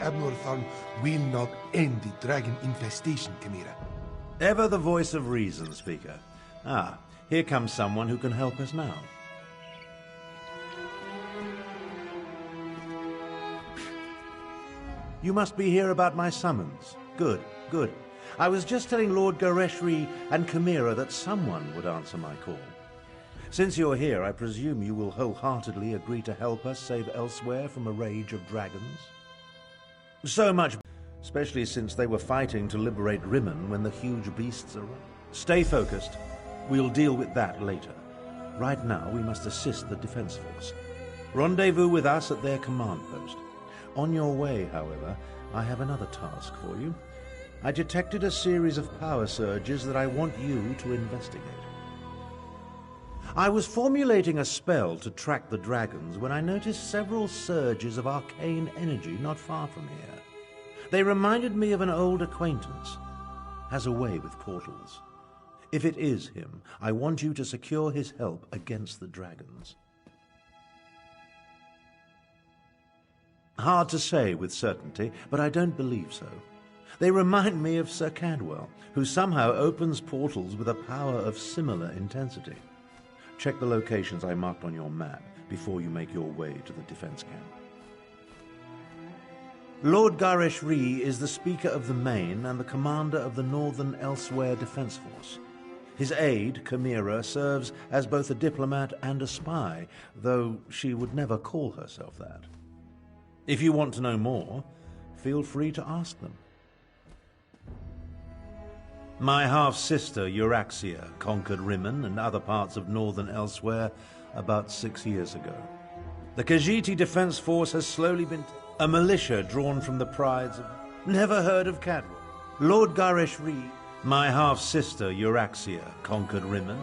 Abnor Tharn will not end the dragon infestation, Chimera. Ever the voice of reason, Speaker. Ah, here comes someone who can help us now. You must be here about my summons. Good, good. I was just telling Lord Gareshri and Chimera that someone would answer my call. Since you're here, I presume you will wholeheartedly agree to help us save Elsewhere from a rage of dragons? So much, especially since they were fighting to liberate Rimmen when the huge beasts arrived. Stay focused. We'll deal with that later. Right now, we must assist the defense force. Rendezvous with us at their command post. On your way, however, I have another task for you. I detected a series of power surges that I want you to investigate. I was formulating a spell to track the dragons when I noticed several surges of arcane energy not far from here. They reminded me of an old acquaintance. Has a way with portals. If it is him, I want you to secure his help against the dragons. Hard to say with certainty, but I don't believe so. They remind me of Sir Cadwell, who somehow opens portals with a power of similar intensity. Check the locations I marked on your map before you make your way to the defense camp. Lord Gareshri is the Speaker of the Main and the commander of the Northern Elsewhere Defense Force. His aide, Chimera, serves as both a diplomat and a spy, though she would never call herself that. If you want to know more, feel free to ask them. My half-sister, Euraxia, conquered Rimmen and other parts of northern Elsewhere about 6 years ago. The Khajiit Defense Force has slowly been a militia drawn from the prides of... Never heard of Cadwell. Lord Gareshri, my half-sister, Euraxia, conquered Rimmen.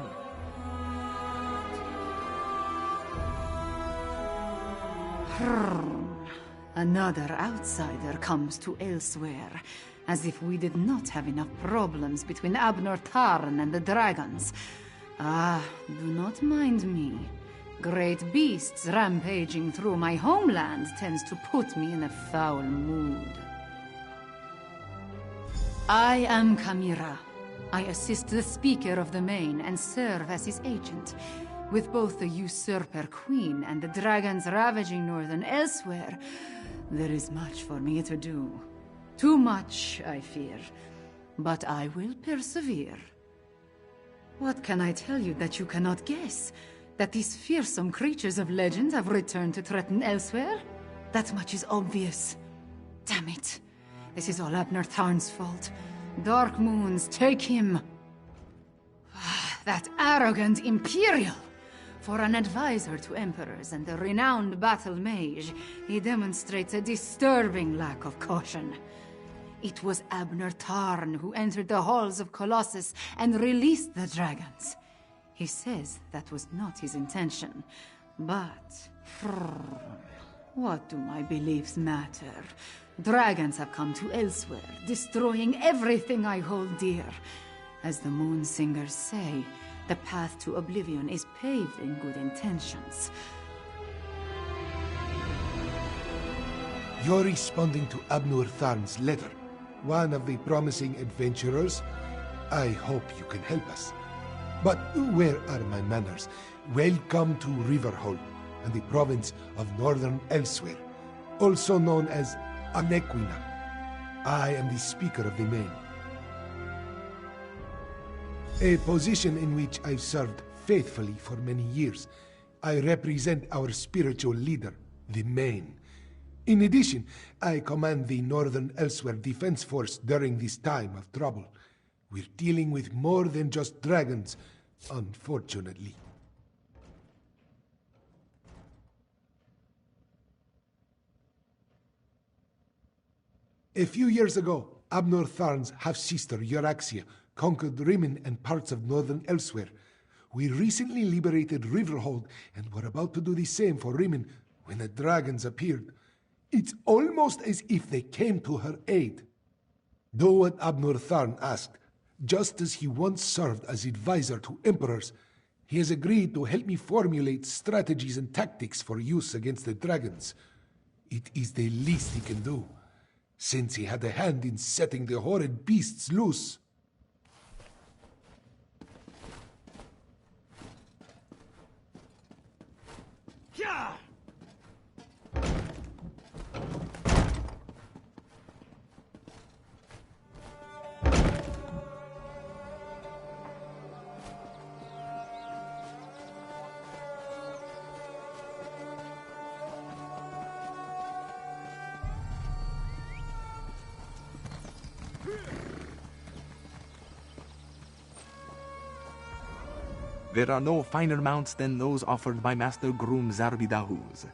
Another outsider comes to Elsewhere, as if we did not have enough problems between Abnor Tharn and the dragons. Ah, do not mind me. Great beasts rampaging through my homeland tends to put me in a foul mood. I am Chimera. I assist the Speaker of the Main and serve as his agent. With both the usurper queen and the dragons ravaging northern Elsewhere, there is much for me to do. Too much, I fear. But I will persevere. What can I tell you that you cannot guess? That these fearsome creatures of legend have returned to threaten Elsewhere? That much is obvious. Damn it. This is all Abnor Tharn's fault. Dark Moons, take him! That arrogant Imperial! For an advisor to emperors and a renowned battle mage, he demonstrates a disturbing lack of caution. It was Abnor Tharn who entered the halls of Colossus and released the dragons. He says that was not his intention, but... what do my beliefs matter? Dragons have come to Elsewhere, destroying everything I hold dear. As the Moon Singers say, the path to oblivion is paved in good intentions. You're responding to Abnor Tharn's letter. One of the promising adventurers. I hope you can help us. But where are my manners? Welcome to Riverhold and the province of Northern Elsewhere, also known as Anequina. I am the Speaker of the Main. A position in which I've served faithfully for many years. I represent our spiritual leader, the Main. In addition, I command the Northern Elsewhere Defense Force during this time of trouble. We're dealing with more than just dragons, unfortunately. A few years ago, Abnor Tharn's half-sister, Euraxia, conquered Rimmen and parts of northern Elsewhere. We recently liberated Riverhold and were about to do the same for Rimmen when the dragons appeared. It's almost as if they came to her aid. Do what Abnor Tharn asked. Just as he once served as advisor to emperors, he has agreed to help me formulate strategies and tactics for use against the dragons. It is the least he can do. since he had a hand in setting the horrid beasts loose. There are no finer mounts than those offered by Master Groom Zarbidahuz.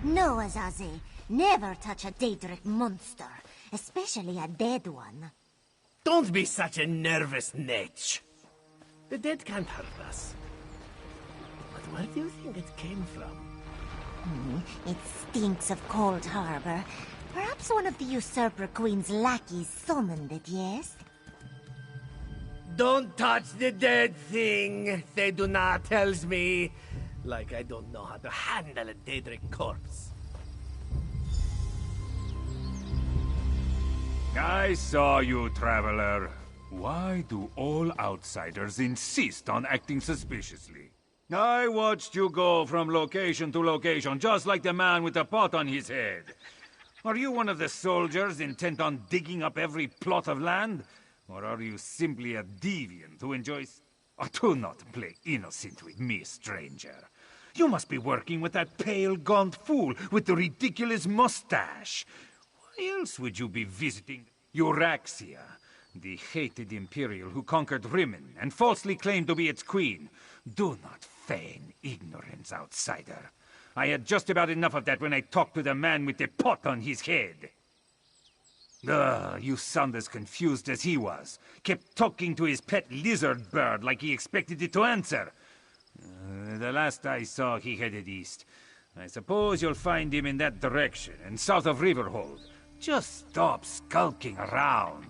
No, Azazi. Never touch a Daedric monster, especially a dead one. Don't be such a nervous netch. The dead can't hurt us. But where do you think it came from? It stinks of Cold Harbor. Perhaps one of the Usurper Queen's lackeys summoned it, yes? Don't touch the dead thing, Theduna tells me. Like I don't know how to handle a Daedric corpse. I saw you, traveler. Why do all outsiders insist on acting suspiciously? I watched you go from location to location, just like the man with the pot on his head. Are you one of the soldiers intent on digging up every plot of land? Or are you simply a deviant who enjoys... Oh, do not play innocent with me, stranger. You must be working with that pale, gaunt fool with the ridiculous mustache. Why else would you be visiting Euraxia, the hated Imperial who conquered Rimmon and falsely claimed to be its queen? Do not feign ignorance, outsider. I had just about enough of that when I talked to the man with the pot on his head. You sound as confused as he was. Kept talking to his pet lizard bird like he expected it to answer. The last I saw, he headed east. I suppose you'll find him in that direction, and south of Riverhold. Just stop skulking around.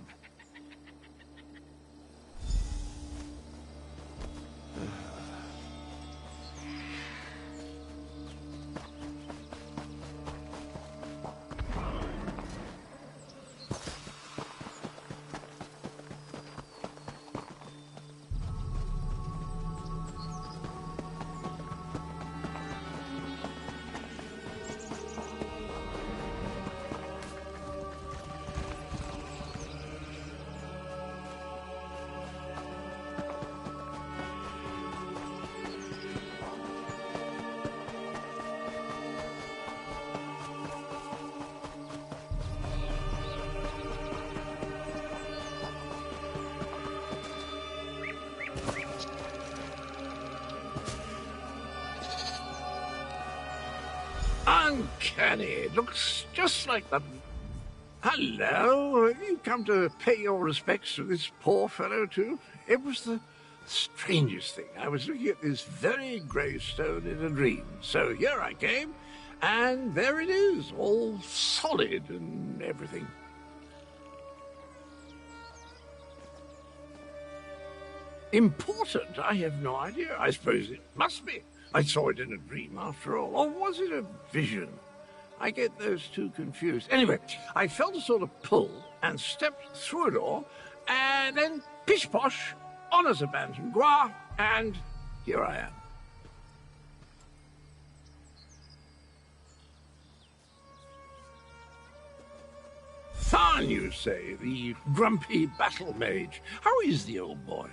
Uncanny. Looks just like the... Hello. Have you come to pay your respects to this poor fellow, too? It was the strangest thing. I was looking at this very gravestone in a dream. So here I came, and there it is, all solid and everything. Important? I have no idea. I suppose it must be. I saw it in a dream, after all. Or was it a vision? I get those two confused. Anyway, I felt a sort of pull and stepped through a door, and then pish-posh, honours abandoned Gua, and here I am. Tharn, you say, the grumpy battle mage. How is the old boy?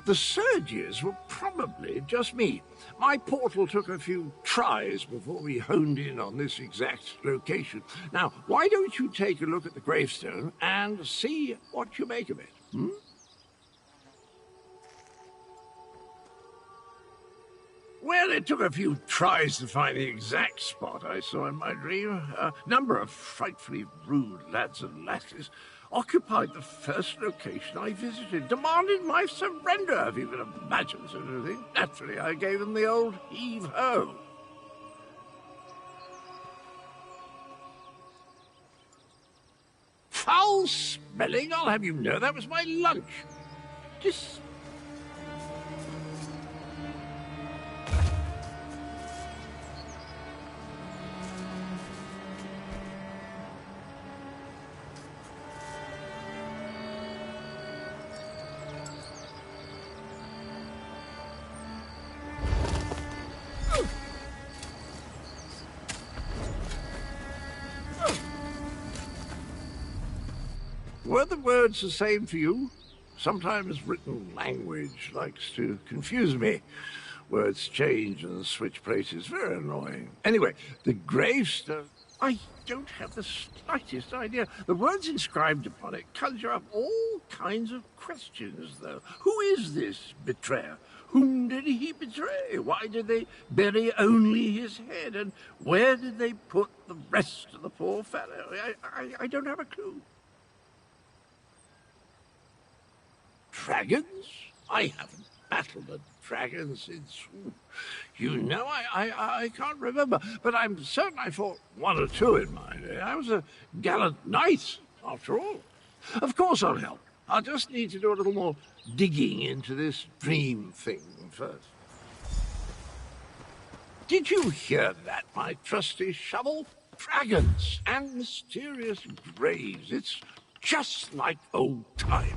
The surges were probably just me. My portal took a few tries before we honed in on this exact location. Now, why don't you take a look at the gravestone and see what you make of it, hmm? Well, it took a few tries to find the exact spot I saw in my dream. A number of frightfully rude lads and lasses occupied the first location I visited, demanded my surrender, if you can imagine such a thing. Naturally, I gave them the old heave-ho. Foul smelling, I'll have you know, that was my lunch. Were the words the same for you? Sometimes written language likes to confuse me. Words change and switch places. Very annoying. Anyway, the gravestone... I don't have the slightest idea. The words inscribed upon it conjure up all kinds of questions, though. Who is this betrayer? Whom did he betray? Why did they bury only his head? And where did they put the rest of the poor fellow? I don't have a clue. Dragons? I haven't battled a dragon since... You know, I can't remember, but I'm certain I fought one or two in my day. I was a gallant knight, after all. Of course I'll help. I'll just need to do a little more digging into this dream thing first. Did you hear that, my trusty shovel? Dragons and mysterious graves. It's just like old times.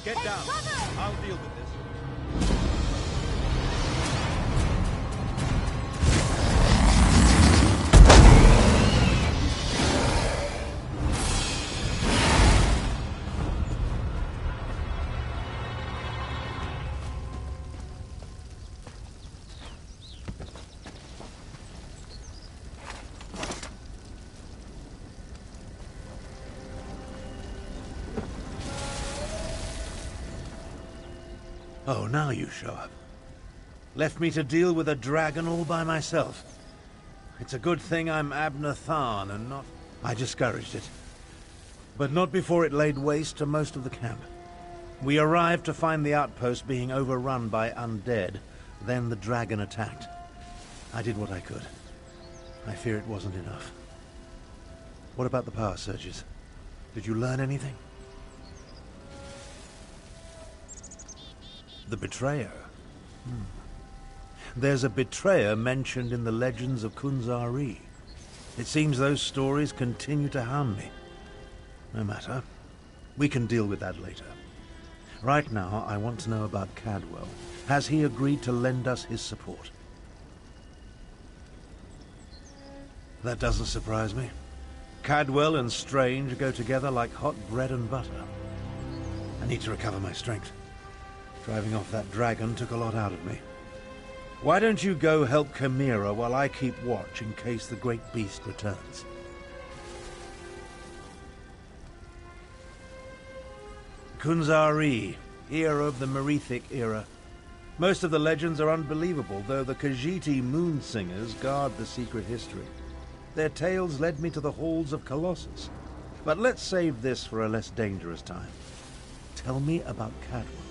Get down. I'll deal with this. Oh, now you show up. Left me to deal with a dragon all by myself. It's a good thing I'm Abner Tharn and not... I discouraged it. But not before it laid waste to most of the camp. We arrived to find the outpost being overrun by undead. Then the dragon attacked. I did what I could. I fear it wasn't enough. What about the power surges? Did you learn anything? The betrayer. There's a betrayer mentioned in the legends of Kunzari. It seems those stories continue to hound me. No matter. We can deal with that later. Right now, I want to know about Cadwell. Has he agreed to lend us his support? That doesn't surprise me. Cadwell and Strange go together like hot bread and butter. I need to recover my strength. Driving off that dragon took a lot out of me. Why don't you go help Chimera while I keep watch in case the great beast returns? Kunzari, hero of the Merethic era. Most of the legends are unbelievable, though the Khajiiti moon singers guard the secret history. Their tales led me to the halls of Colossus. But let's save this for a less dangerous time. Tell me about Cadwell.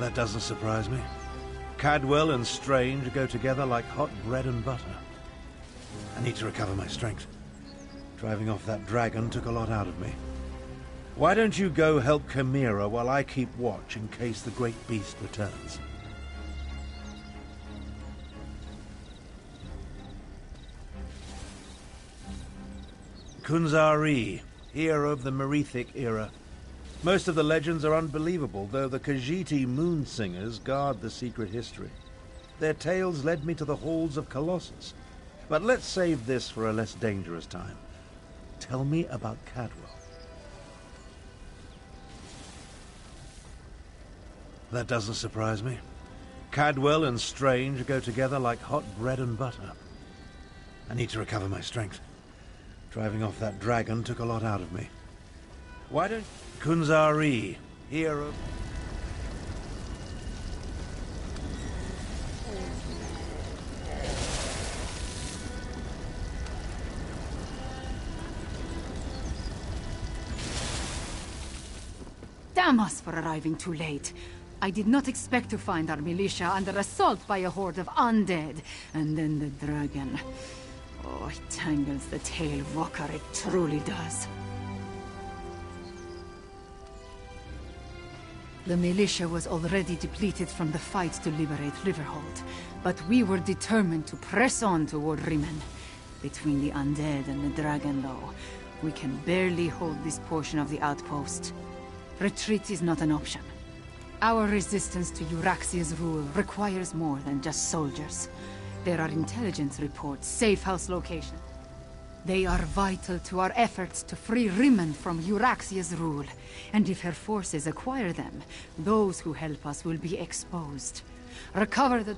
That doesn't surprise me. Cadwell and Strange go together like hot bread and butter. I need to recover my strength. Driving off that dragon took a lot out of me. Why don't you go help Chimera while I keep watch in case the great beast returns? Kunzari, hero of the Merethic era. Most of the legends are unbelievable, though the Khajiiti moon singers guard the secret history. Their tales led me to the halls of Colossus. But let's save this for a less dangerous time. Tell me about Cadwell. That doesn't surprise me. Cadwell and Strange go together like hot bread and butter. I need to recover my strength. Driving off that dragon took a lot out of me. Why don't... Kunzari, hero... Damn us for arriving too late. I did not expect to find our militia under assault by a horde of undead. And then the dragon. Oh, it tangles the tail walker, it truly does. The militia was already depleted from the fight to liberate Riverhold, but we were determined to press on toward Rimen. Between the undead and the dragon, though, we can barely hold this portion of the outpost. Retreat is not an option. Our resistance to Euraxia's rule requires more than just soldiers. There are intelligence reports, safe house locations. They are vital to our efforts to free Rimen from Euraxia's rule. And if her forces acquire them, those who help us will be exposed. Recover the